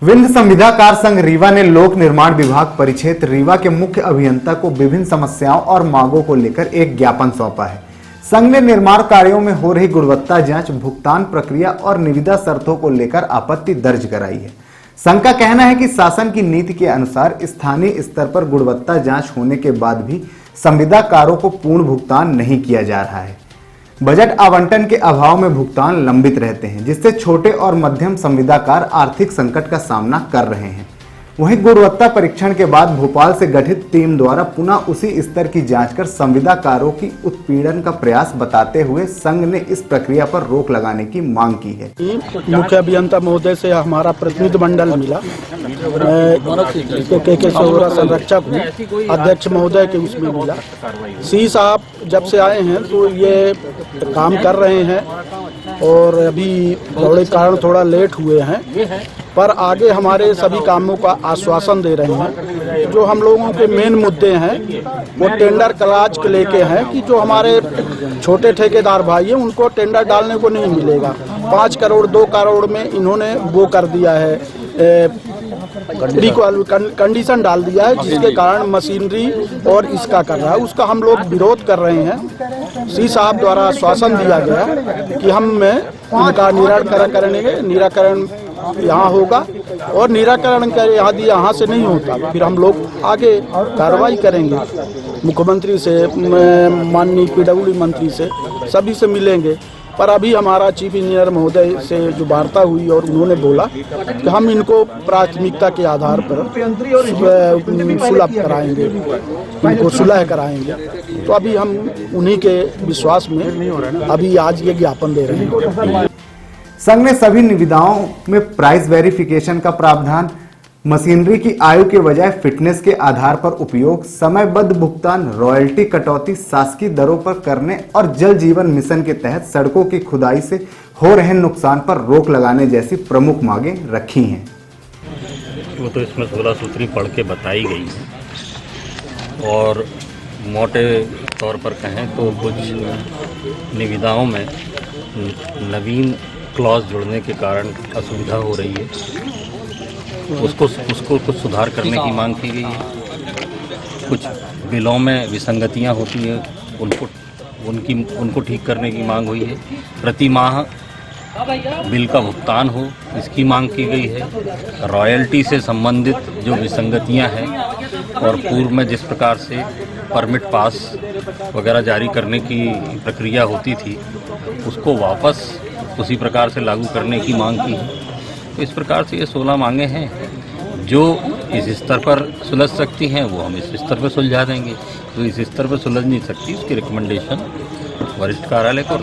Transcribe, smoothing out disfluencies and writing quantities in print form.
विंध्य संविदाकार संघ रीवा ने लोक निर्माण विभाग परिक्षेत्र रीवा के मुख्य अभियंता को विभिन्न समस्याओं और मांगों को लेकर एक ज्ञापन सौंपा है। संघ ने निर्माण कार्यों में हो रही गुणवत्ता जांच, भुगतान प्रक्रिया और निविदा शर्तों को लेकर आपत्ति दर्ज कराई है। संघ का कहना है कि शासन की नीति के अनुसार स्थानीय स्तर पर गुणवत्ता जांच होने के बाद भी संविदाकारों को पूर्ण भुगतान नहीं किया जा रहा है। बजट आवंटन के अभाव में भुगतान लंबित रहते हैं, जिससे छोटे और मध्यम संविदाकार आर्थिक संकट का सामना कर रहे हैं। वहीं गुणवत्ता परीक्षण के बाद भोपाल से गठित टीम द्वारा पुनः उसी स्तर की जांच कर संविदाकारों की उत्पीड़न का प्रयास बताते हुए संघ ने इस प्रक्रिया पर रोक लगाने की मांग की है। मुख्य अभियंता महोदय से हमारा प्रतिनिधि मंडल मिला, के सौरा संरक्षक हूँ, अध्यक्ष महोदय के उसमें मिला। सी साहब जब से आए हैं तो ये काम कर रहे हैं और अभी थोड़े कारण थोड़ा लेट हुए हैं, पर आगे हमारे सभी कामों का आश्वासन दे रहे हैं। जो हम लोगों के मेन मुद्दे हैं वो टेंडर क्लाज के लेके हैं कि जो हमारे छोटे ठेकेदार भाई हैं उनको टेंडर डालने को नहीं मिलेगा। 5 करोड़ 2 करोड़ में इन्होंने वो कर दिया है, कंडीशन डाल दिया है, जिसके कारण मशीनरी और इसका कर रहा है, उसका हम लोग विरोध कर रहे हैं। सी साहब द्वारा आश्वासन दिया गया कि हम इनका निराकरण करेंगे, निराकरण यहाँ होगा और निराकरण कर यहाँ से नहीं होता फिर हम लोग आगे कार्रवाई करेंगे। मुख्यमंत्री से, माननीय पीडब्ल्यूडी मंत्री से, सभी से मिलेंगे। पर अभी हमारा चीफ इंजीनियर महोदय से जो वार्ता हुई और उन्होंने बोला कि हम इनको प्राथमिकता के आधार पर सुलह कराएंगे, इनको सुलह कराएंगे। तो अभी हम उन्हीं के विश्वास में अभी आज ये ज्ञापन दे रहे हैं। संघ ने सभी निविदाओं में प्राइस वेरिफिकेशन का प्रावधान, मशीनरी की आयु के बजाय फिटनेस के आधार पर उपयोग, समयबद्ध भुगतान, रॉयल्टी कटौती शासकीय दरों पर करने और जल जीवन मिशन के तहत सड़कों की खुदाई से हो रहे नुकसान पर रोक लगाने जैसी प्रमुख मांगें रखी हैं। वो तो इसमें 16 सूत्री पढ़ के बताई गई है और मोटे तौर पर कहें तो कुछ निविदाओं में नवीन क्लॉज जुड़ने के कारण असुविधा हो रही है, उसको कुछ सुधार करने की मांग की गई है। कुछ बिलों में विसंगतियां होती हैं, उनको ठीक करने की मांग हुई है। प्रति माह बिल का भुगतान हो, इसकी मांग की गई है। रॉयल्टी से संबंधित जो विसंगतियां हैं और पूर्व में जिस प्रकार से परमिट पास वगैरह जारी करने की प्रक्रिया होती थी, उसको वापस उसी प्रकार से लागू करने की मांग की है। तो इस प्रकार से ये 16 मांगे हैं जो इस स्तर पर सुलझ सकती हैं, वो हम इस स्तर पर सुलझा देंगे। तो इस स्तर पर सुलझ नहीं सकती, उसकी रिकमेंडेशन वरिष्ठ कार्यालय को